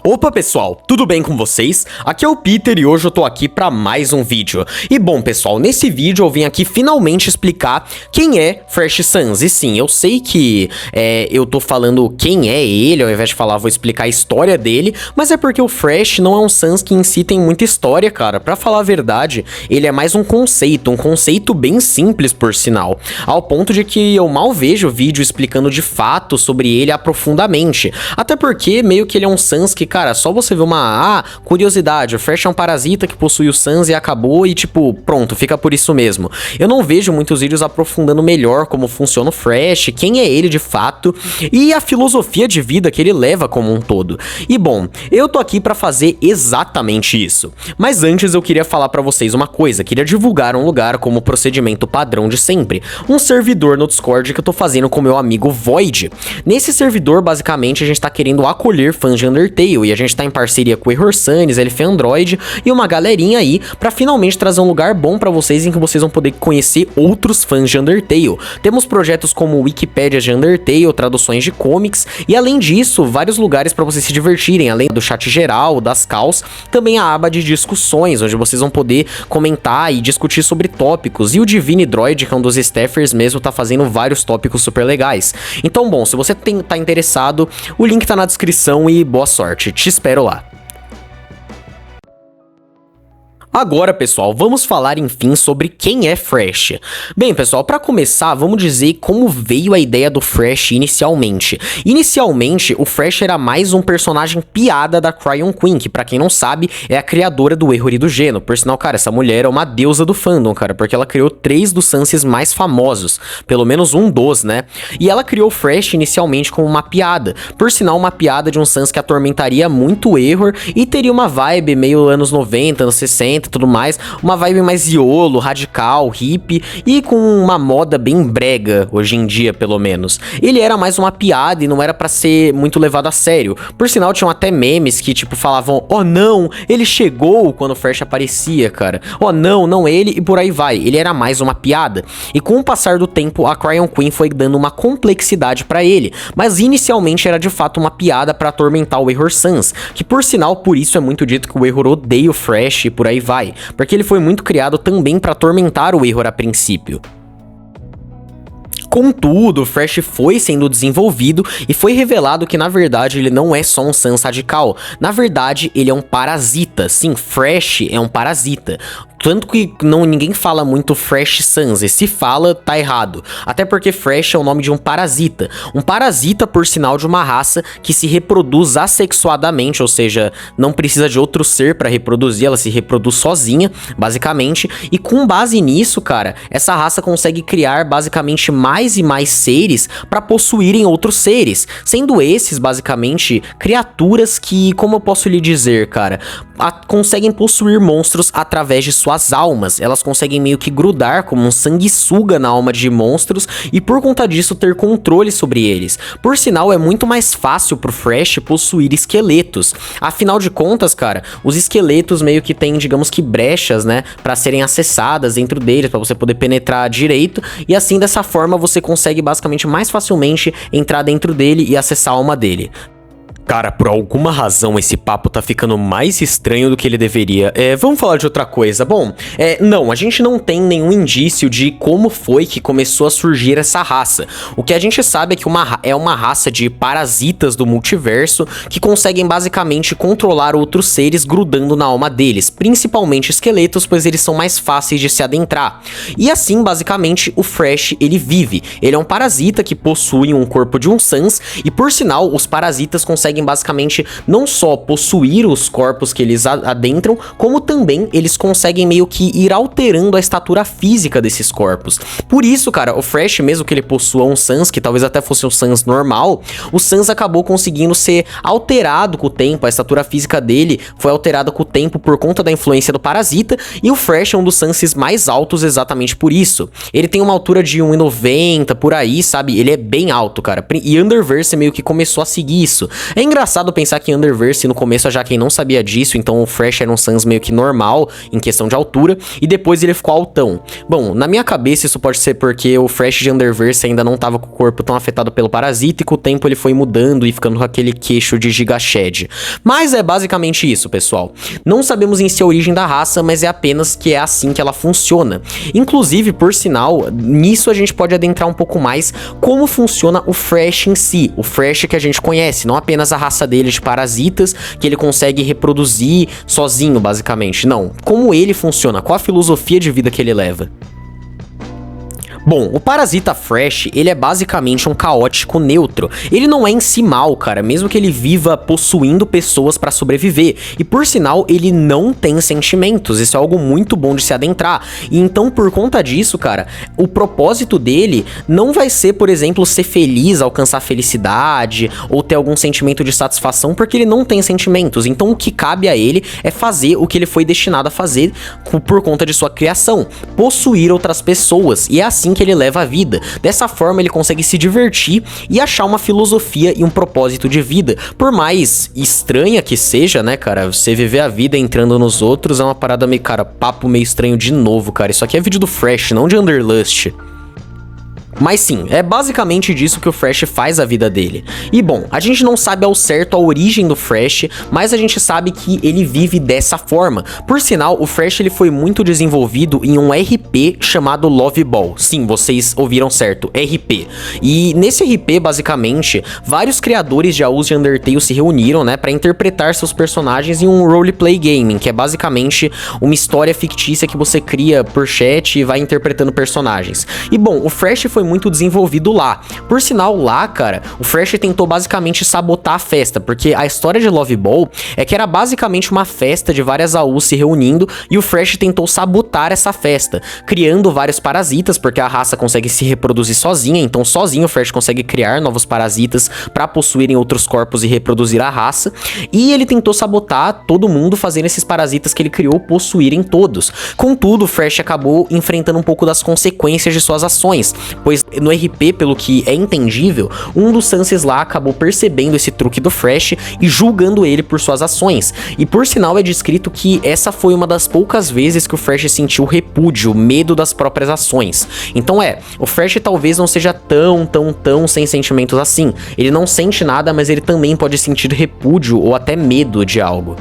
Opa pessoal, tudo bem com vocês? Aqui é o Peter e hoje eu tô aqui pra mais um vídeo. E bom pessoal, nesse vídeo eu vim aqui finalmente explicar quem é Fresh Sans. E sim, eu sei que eu tô falando quem é ele, ao invés de falar vou explicar a história dele, mas é porque o Fresh não é um Sans que em si tem muita história, cara. Pra falar a verdade, ele é mais um conceito bem simples por sinal. Ao ponto de que eu mal vejo vídeo explicando de fato sobre ele aprofundadamente. Até porque meio que ele é um Sans que, cara, só você ver uma curiosidade, o Fresh é um parasita que possui o Sans e acabou e tipo, pronto, fica por isso mesmo. Eu não vejo muitos vídeos aprofundando melhor como funciona o Fresh, quem é ele de fato e a filosofia de vida que ele leva como um todo. E bom, eu tô aqui pra fazer exatamente isso. Mas antes eu queria falar pra vocês uma coisa, queria divulgar um lugar como procedimento padrão de sempre, um servidor no Discord que eu tô fazendo com meu amigo Void. Nesse servidor, basicamente, a gente tá querendo acolher fãs de Undertale e a gente tá em parceria com o Error Sans, LF Android e uma galerinha aí pra finalmente trazer um lugar bom pra vocês em que vocês vão poder conhecer outros fãs de Undertale. Temos projetos como Wikipédia de Undertale, traduções de comics e além disso, vários lugares pra vocês se divertirem, além do chat geral, das calls, também a aba de discussões, onde vocês vão poder comentar e discutir sobre tópicos e o Divine Droid, que é um dos staffers mesmo, tá fazendo vários tópicos super legais. Então bom, se você tá interessado, o link tá na descrição e boa sorte, te espero lá. Agora, pessoal, vamos falar enfim sobre quem é Fresh. Bem, pessoal, para começar, vamos dizer como veio a ideia do Fresh inicialmente. Inicialmente, o Fresh era mais um personagem piada da Cryon Queen, que pra quem não sabe, é a criadora do Error e do Geno. Por sinal, cara, essa mulher é uma deusa do fandom, cara, porque ela criou 3 dos Sanses mais famosos, pelo menos um dos, né? E ela criou o Fresh inicialmente como uma piada. Por sinal, uma piada de um Sans que atormentaria muito o Error e teria uma vibe meio anos 90, anos 60, tudo mais, uma vibe mais iolo, radical, hippie e com uma moda bem brega hoje em dia, pelo menos. Ele era mais uma piada e não era pra ser muito levado a sério. Por sinal, tinham até memes que tipo falavam, oh não, ele chegou quando o Fresh aparecia, cara. Oh não, não ele e por aí vai. Ele era mais uma piada. E com o passar do tempo, a Cryon Queen foi dando uma complexidade pra ele, mas inicialmente era de fato uma piada pra atormentar o Error Sans, que por sinal, por isso é muito dito que o Error odeia o Fresh e por aí vai. Porque ele foi muito criado também para atormentar o Error a princípio. Contudo, o Fresh foi sendo desenvolvido e foi revelado que na verdade ele não é só um Sans radical. Na verdade, ele é um parasita. Sim, Fresh é um parasita. Tanto que ninguém fala muito Fresh Sans, e se fala, tá errado. Até porque Fresh é o nome de um parasita. Um parasita, por sinal, de uma raça que se reproduz assexuadamente, ou seja, não precisa de outro ser pra reproduzir, ela se reproduz sozinha, basicamente. E com base nisso, cara, essa raça consegue criar basicamente mais e mais seres pra possuírem outros seres. Sendo esses, basicamente, criaturas que, como eu posso lhe dizer, cara, conseguem possuir monstros através de suas almas. Elas conseguem meio que grudar como um sanguessuga na alma de monstros e por conta disso ter controle sobre eles. Por sinal, é muito mais fácil pro Fresh possuir esqueletos. Afinal de contas, cara, os esqueletos meio que têm, digamos que brechas, né, pra serem acessadas dentro deles, pra você poder penetrar direito e assim dessa forma você consegue basicamente mais facilmente entrar dentro dele e acessar a alma dele. Cara, por alguma razão esse papo tá ficando mais estranho do que ele deveria. Vamos falar de outra coisa. Bom, não, a gente não tem nenhum indício de como foi que começou a surgir essa raça. O que a gente sabe é que é uma raça de parasitas do multiverso que conseguem basicamente controlar outros seres grudando na alma deles, principalmente esqueletos, pois eles são mais fáceis de se adentrar. E assim, basicamente, o Fresh, ele vive. Ele é um parasita que possui um corpo de um Sans e, por sinal, os parasitas conseguem basicamente não só possuir os corpos que eles adentram, como também eles conseguem meio que ir alterando a estatura física desses corpos. Por isso, cara, o Fresh, mesmo que ele possua um Sans, que talvez até fosse um Sans normal, o Sans acabou conseguindo ser alterado com o tempo, a estatura física dele foi alterada com o tempo por conta da influência do parasita, e o Fresh é um dos Sanses mais altos exatamente por isso. Ele tem uma altura de 1,90 por aí, sabe? Ele é bem alto, cara, e Underverse meio que começou a seguir isso. É engraçado pensar que em Underverse, no começo a Jaqen não sabia disso, então o Thresh era um Sans meio que normal, em questão de altura, e depois ele ficou altão. Bom, na minha cabeça isso pode ser porque o Thresh de Underverse ainda não tava com o corpo tão afetado pelo parasita, e com o tempo ele foi mudando e ficando com aquele queixo de Giga Shed. Mas é basicamente isso, pessoal. Não sabemos em si a origem da raça, mas é apenas que é assim que ela funciona. Inclusive, por sinal, nisso a gente pode adentrar um pouco mais como funciona o Thresh em si, o Thresh que a gente conhece, não apenas a raça dele de parasitas, que ele consegue reproduzir sozinho, basicamente. Não, como ele funciona, qual a filosofia de vida que ele leva. Bom, o parasita Thresh, ele é basicamente um caótico neutro. Ele não é em si mal, cara, mesmo que ele viva possuindo pessoas pra sobreviver. E por sinal, ele não tem sentimentos, isso é algo muito bom de se adentrar. E então, por conta disso, cara, o propósito dele não vai ser, por exemplo, ser feliz, alcançar felicidade, ou ter algum sentimento de satisfação, porque ele não tem sentimentos. Então o que cabe a ele é fazer o que ele foi destinado a fazer por conta de sua criação, possuir outras pessoas. E é assim que ele leva a vida. Dessa forma ele consegue se divertir e achar uma filosofia e um propósito de vida. Por mais estranha que seja, né, cara, você viver a vida entrando nos outros é uma parada meio, cara, papo meio estranho de novo, cara. Isso aqui é vídeo do Thresh, não de Underlust. Mas sim, é basicamente disso que o Thresh faz a vida dele. E bom, a gente não sabe ao certo a origem do Thresh, mas a gente sabe que ele vive dessa forma. Por sinal, o Thresh ele foi muito desenvolvido em um RP chamado Love Ball. Sim, vocês ouviram certo, RP. E nesse RP, basicamente, vários criadores de AUs de Undertale se reuniram, né, para interpretar seus personagens em um roleplay gaming, que é basicamente uma história fictícia que você cria por chat e vai interpretando personagens. E bom, o Thresh foi muito desenvolvido lá. Por sinal, lá, cara, o Thresh tentou basicamente sabotar a festa, porque a história de Love Ball é que era basicamente uma festa de várias AUs se reunindo, e o Thresh tentou sabotar essa festa, criando vários parasitas, porque a raça consegue se reproduzir sozinha, então sozinho o Thresh consegue criar novos parasitas para possuírem outros corpos e reproduzir a raça, e ele tentou sabotar todo mundo fazendo esses parasitas que ele criou possuírem todos. Contudo, o Thresh acabou enfrentando um pouco das consequências de suas ações, pois no RP, pelo que é entendível, um dos Sanses lá acabou percebendo esse truque do Thresh e julgando ele por suas ações. E por sinal é descrito que essa foi uma das poucas vezes que o Thresh sentiu repúdio, medo das próprias ações. Então o Thresh talvez não seja tão sem sentimentos assim. Ele não sente nada, mas ele também pode sentir repúdio ou até medo de algo.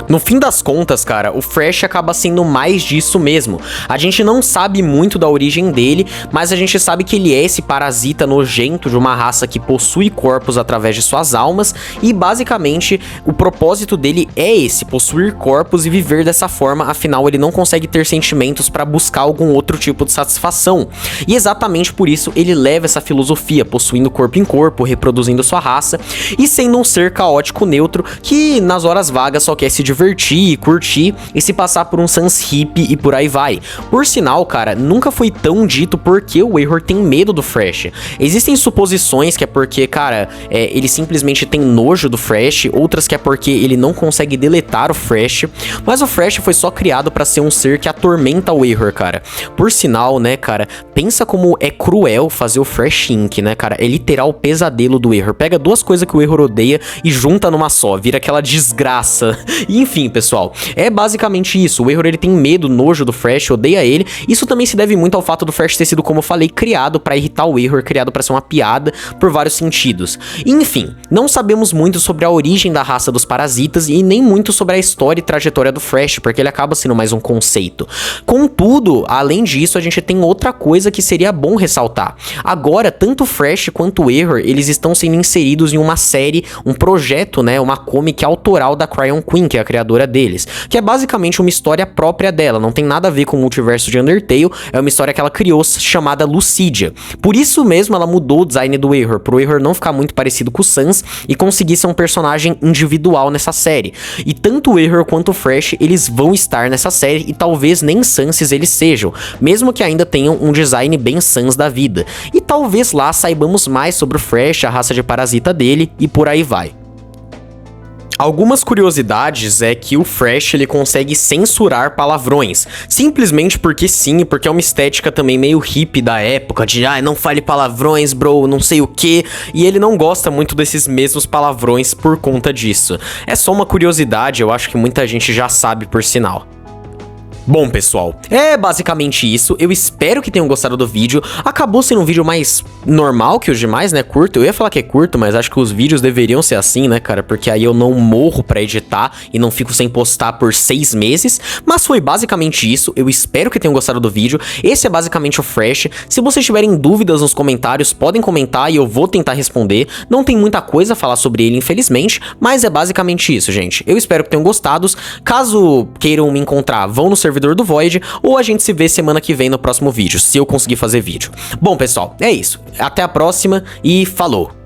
No fim das contas, cara, o Thresh acaba sendo mais disso mesmo. A gente não sabe muito da origem dele, mas a gente sabe que ele é esse parasita nojento de uma raça que possui corpos através de suas almas, e basicamente o propósito dele é esse, possuir corpos e viver dessa forma, afinal ele não consegue ter sentimentos para buscar algum outro tipo de satisfação. E exatamente por isso ele leva essa filosofia, possuindo corpo em corpo, reproduzindo sua raça, e sendo um ser caótico neutro que nas horas vagas só quer se divertir, curtir e se passar por um Sans hippie e por aí vai. Por sinal, cara, nunca foi tão dito porque o Error tem medo do Thresh. Existem suposições que é porque, cara, ele simplesmente tem nojo do Thresh, outras que é porque ele não consegue deletar o Thresh, mas o Thresh foi só criado pra ser um ser que atormenta o Error, cara. Por sinal, né, cara, pensa como é cruel fazer o Thresh Inc, né, cara, é literal o pesadelo do Error. Pega duas coisas que o Error odeia e junta numa só, vira aquela desgraça. E enfim, pessoal, é basicamente isso. O Error ele tem medo, nojo do Thresh, odeia ele. Isso também se deve muito ao fato do Thresh ter sido, como eu falei, criado pra irritar o Error, criado pra ser uma piada por vários sentidos. Enfim, não sabemos muito sobre a origem da raça dos parasitas e nem muito sobre a história e trajetória do Thresh, porque ele acaba sendo mais um conceito. Contudo, além disso, a gente tem outra coisa que seria bom ressaltar. Agora, tanto o Thresh quanto o Error, eles estão sendo inseridos em uma série, um projeto, né, uma comic autoral da Cryon Queen, que é a criadora deles, que é basicamente uma história própria dela, não tem nada a ver com o multiverso de Undertale, é uma história que ela criou chamada Lucidia. Por isso mesmo ela mudou o design do Error, pro Error não ficar muito parecido com o Sans e conseguir ser um personagem individual nessa série. E tanto o Error quanto o Thresh, eles vão estar nessa série e talvez nem Sanses eles sejam, mesmo que ainda tenham um design bem Sans da vida. E talvez lá saibamos mais sobre o Thresh, a raça de parasita dele e por aí vai. Algumas curiosidades é que o Thresh ele consegue censurar palavrões, simplesmente porque sim, porque é uma estética também meio hippie da época, de não fale palavrões, bro, não sei o que, e ele não gosta muito desses mesmos palavrões por conta disso. É só uma curiosidade, eu acho que muita gente já sabe por sinal. Bom, pessoal, é basicamente isso. Eu espero que tenham gostado do vídeo. Acabou sendo um vídeo mais normal que os demais, né? Curto. Eu ia falar que é curto, mas acho que os vídeos deveriam ser assim, né, cara? Porque aí eu não morro pra editar e não fico sem postar por 6 meses. Mas foi basicamente isso. Eu espero que tenham gostado do vídeo. Esse é basicamente o Thresh. Se vocês tiverem dúvidas nos comentários, podem comentar e eu vou tentar responder. Não tem muita coisa a falar sobre ele, infelizmente, mas é basicamente isso, gente. Eu espero que tenham gostado. Caso queiram me encontrar, vão no servidor do Void, ou a gente se vê semana que vem no próximo vídeo, se eu conseguir fazer vídeo. Bom, pessoal, é isso. Até a próxima e falou!